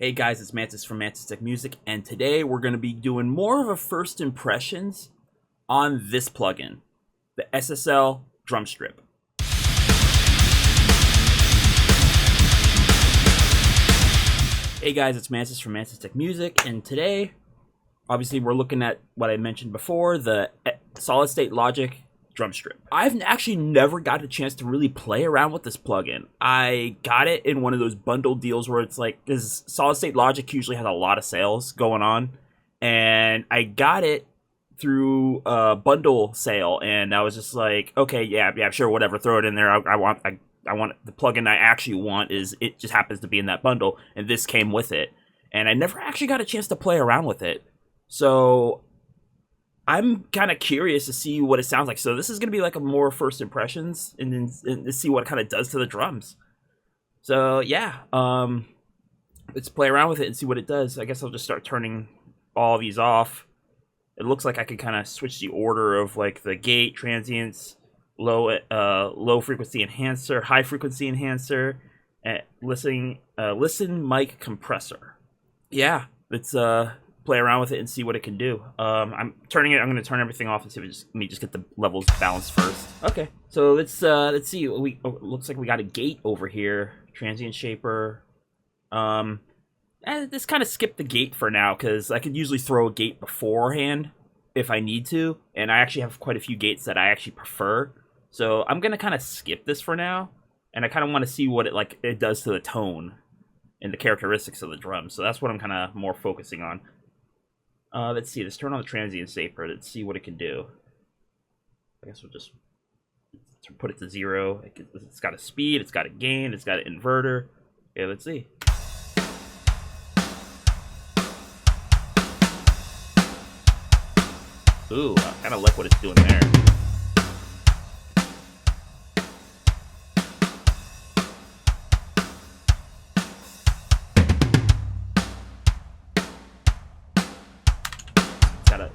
Hey guys, it's Mantis from Mantis Tech Music, and today we're going to be doing more of a first impressions on this plugin, the SSL Drumstrip. Hey guys, it's Mantis from Mantis Tech Music, and today, obviously, we're looking at what I mentioned before, the Solid State Logic Drumstrip. I've actually never got a chance to really play around with this plugin. I got it in one of those bundle deals where it's like, because Solid State Logic usually has a lot of sales going on, and I got it through a bundle sale, and I was just like, okay, yeah, sure, whatever, throw it in there. I want the plugin I actually want is it just happens to be in that bundle, and this came with it, and I never actually got a chance to play around with it, so I'm kind of curious to see what it sounds like. So this is going to be like a more first impressions and to see what it kind of does to the drums. So yeah, let's play around with it and see what it does. I guess I'll just start turning all of these off. It looks like I could kind of switch the order of like the gate, transients, low frequency enhancer, high frequency enhancer, and listen mic compressor. Yeah, let's play around with it and see what it can do. I'm going to turn everything off and see if let me just get the levels balanced first. Okay, so let's see. Looks like we got a gate over here, transient shaper. Just kind of skip the gate for now because I could usually throw a gate beforehand if I need to, and I actually have quite a few gates that I actually prefer. So I'm gonna kind of skip this for now, and I kind of want to see what it does to the tone and the characteristics of the drum. So that's what I'm kind of more focusing on. Let's see. Let's turn on the transient shaper. Let's see what it can do. I guess we'll just put it to 0. It's got a speed. It's got a gain. It's got an inverter. Yeah, let's see. Ooh, I kind of like what it's doing there.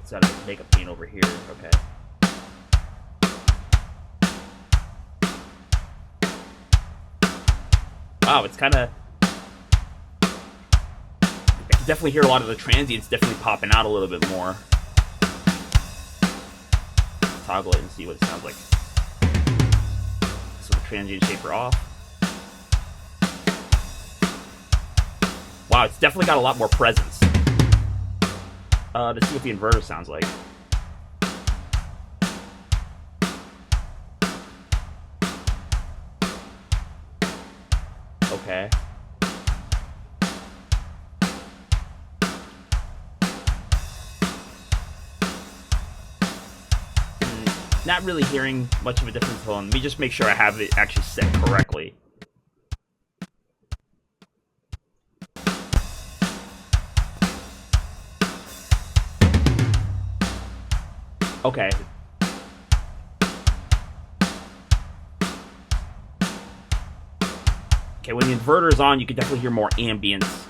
It's got a makeup pane over here. Okay. Wow, it's kind of... I can definitely hear a lot of the transients definitely popping out a little bit more. Toggle it and see what it sounds like. So the transient shaper off. Wow, it's definitely got a lot more presence. To see what the inverter sounds like. Okay. Not really hearing much of a difference. Hold on, let me just make sure I have it actually set correctly. Okay. Okay, when the inverter is on, you can definitely hear more ambience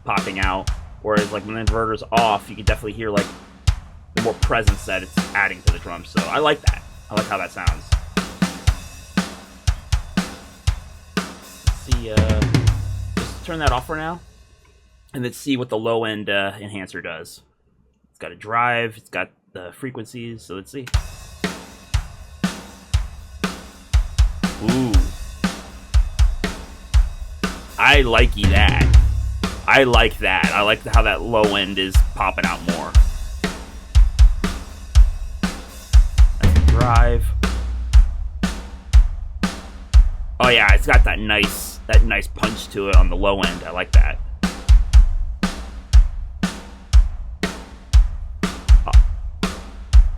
popping out. Whereas, like, when the inverter is off, you can definitely hear, like, the more presence that it's adding to the drums. So, I like that. I like how that sounds. Let's see, just turn that off for now. And let's see what the low-end enhancer does. It's got a drive. It's got the frequencies, so let's see. Ooh. I like that. I like that. I like how that low end is popping out more. That's the drive. Oh yeah, it's got that nice punch to it on the low end. I like that.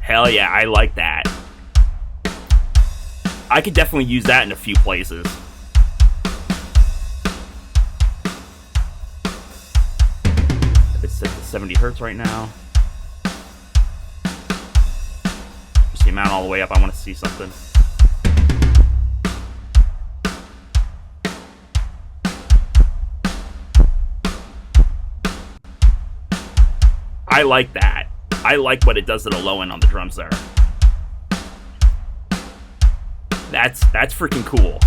Hell yeah, I like that. I could definitely use that in a few places. It's set to 70 hertz right now. Just the amount all the way up. I want to see something. I like that. I like what it does to the low end on the drums there. That's freaking cool.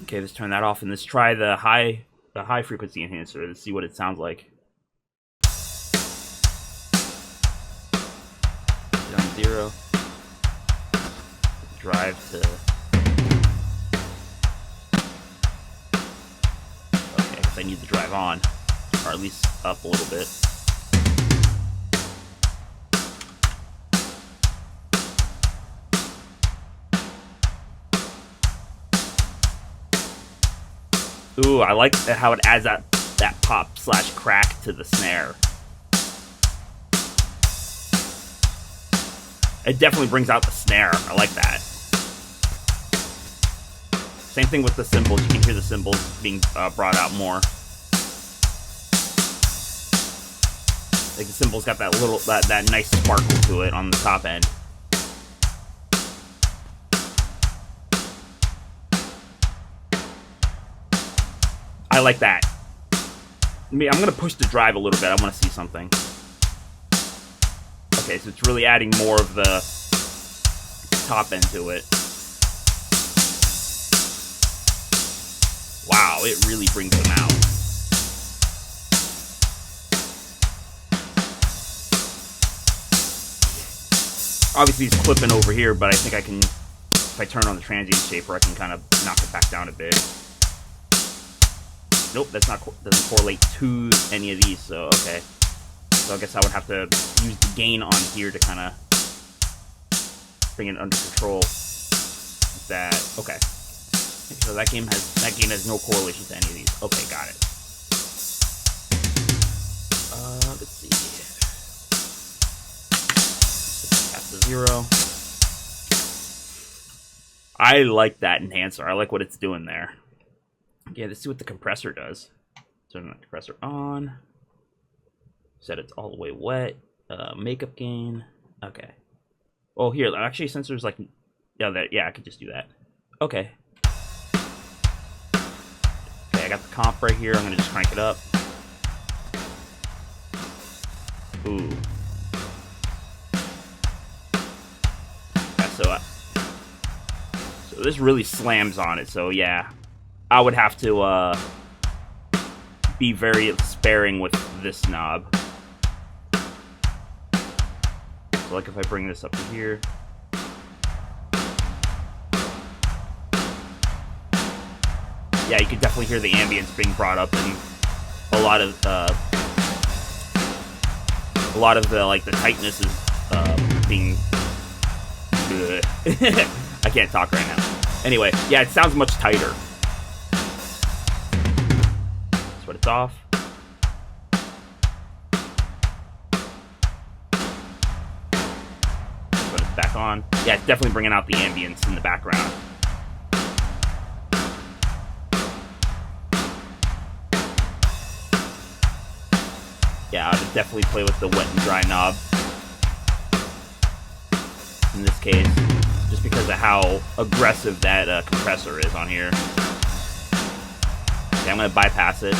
Okay, let's turn that off and let's try the high frequency enhancer. Let's see what it sounds like. Put on 0. Drive to. Okay, I guess I need to drive on, or at least up a little bit. Ooh, I like how it adds that pop/crack to the snare. It definitely brings out the snare. I like that. Same thing with the cymbals. You can hear the cymbals being brought out more. Like the cymbals got that nice sparkle to it on the top end. I like that. I'm gonna push the drive a little bit. I want to see something. Okay, so it's really adding more of the top end to it. Wow, it really brings them out. Obviously, it's clipping over here, but I think I can, if I turn on the transient shaper, I can kind of knock it back down a bit. Nope, that's not doesn't correlate to any of these. So okay, so I guess I would have to use the gain on here to kind of bring it under control. Like that okay. So that gain has no correlation to any of these. Okay, got it. Let's see. That's the 0. I like that enhancer. I like what it's doing there. Yeah, let's see what the compressor does. Turn the compressor on. Set it all the way wet. Makeup gain. Okay. Oh, here. Actually, since there's like... Yeah, I could just do that. Okay. Okay, I got the comp right here. I'm going to just crank it up. Ooh. Yeah, so this really slams on it. So, yeah. I would have to be very sparing with this knob. So like if I bring this up to here. Yeah, you can definitely hear the ambience being brought up, and a lot of the like the tightness is being. I can't talk right now. Anyway, yeah, it sounds much tighter. But it's off. Put it back on. Yeah, it's definitely bringing out the ambience in the background. Yeah, I would definitely play with the wet and dry knob in this case, just because of how aggressive that compressor is on here. Okay, I'm going to bypass it.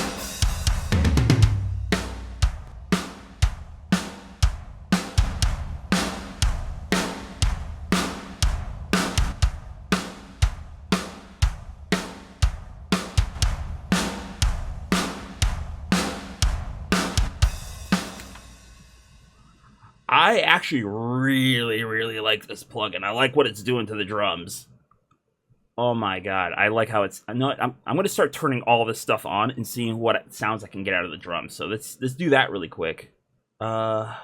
I actually really, really like this plugin. I like what it's doing to the drums. Oh my god, I like how it's... I'm going to start turning all this stuff on and seeing what sounds I can get out of the drums. So let's do that really quick. Let's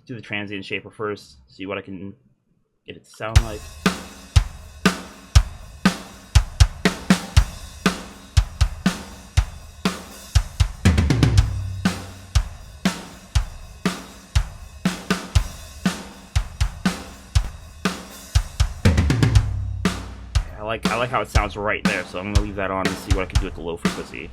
do the transient shaper first. See what I can get it to sound like. I like how it sounds right there, so I'm going to leave that on and see what I can do with the low frequency.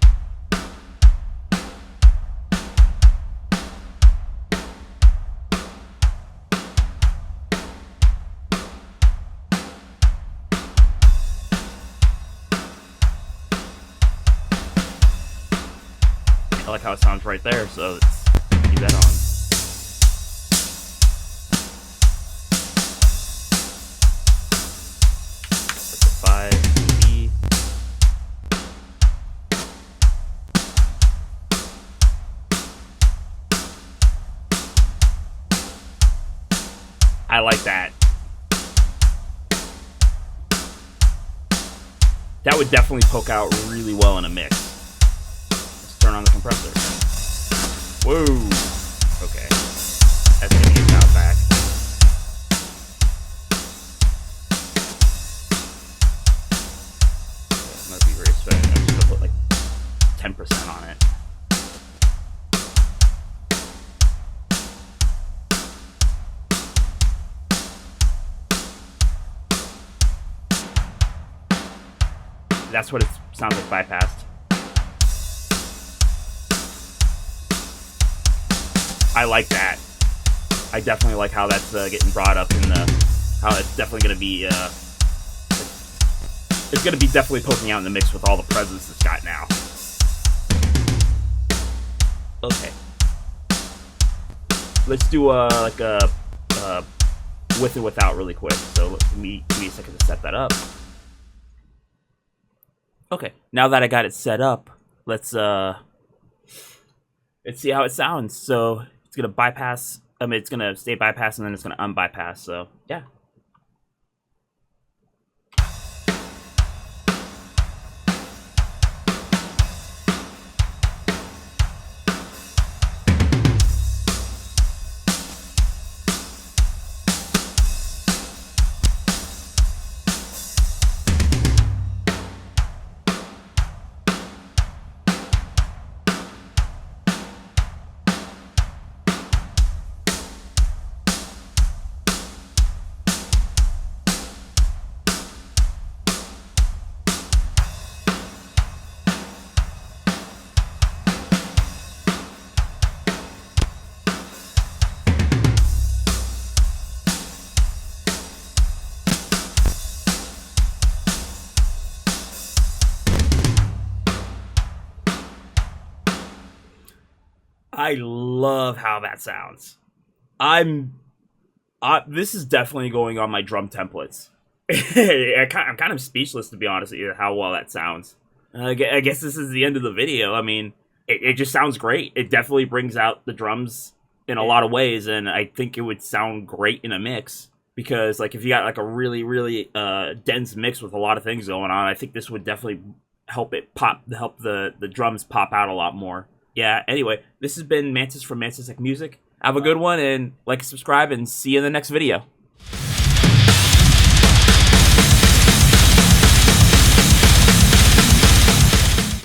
I like how it sounds right there, so let's leave that on. I like that. That would definitely poke out really well in a mix. Let's turn on the compressor. Whoa. Okay. That's gonna get out back. That might be very special. I'm just gonna put like 10% on it. That's what it sounds like bypassed. I like that. I definitely like how that's getting brought up in the, how it's definitely going to be, it's going to be definitely poking out in the mix with all the presence it's got now. Okay. Let's do like a with and without really quick. So give me a second to set that up. Okay, now that I got it set up, let's see how it sounds. So it's gonna bypass. I mean, it's gonna stay bypass and then it's gonna unbypass. So yeah. I love how that sounds. This is definitely going on my drum templates. I'm kind of speechless, to be honest with you, how well that sounds. I guess this is the end of the video. I mean, it just sounds great. It definitely brings out the drums in a lot of ways, and I think it would sound great in a mix. Because, like, if you got, like, a really, really dense mix with a lot of things going on, I think this would definitely help the drums pop out a lot more. Yeah, anyway, this has been Mantis from Mantis Tech Music. Have a good one, and like, subscribe, and see you in the next video.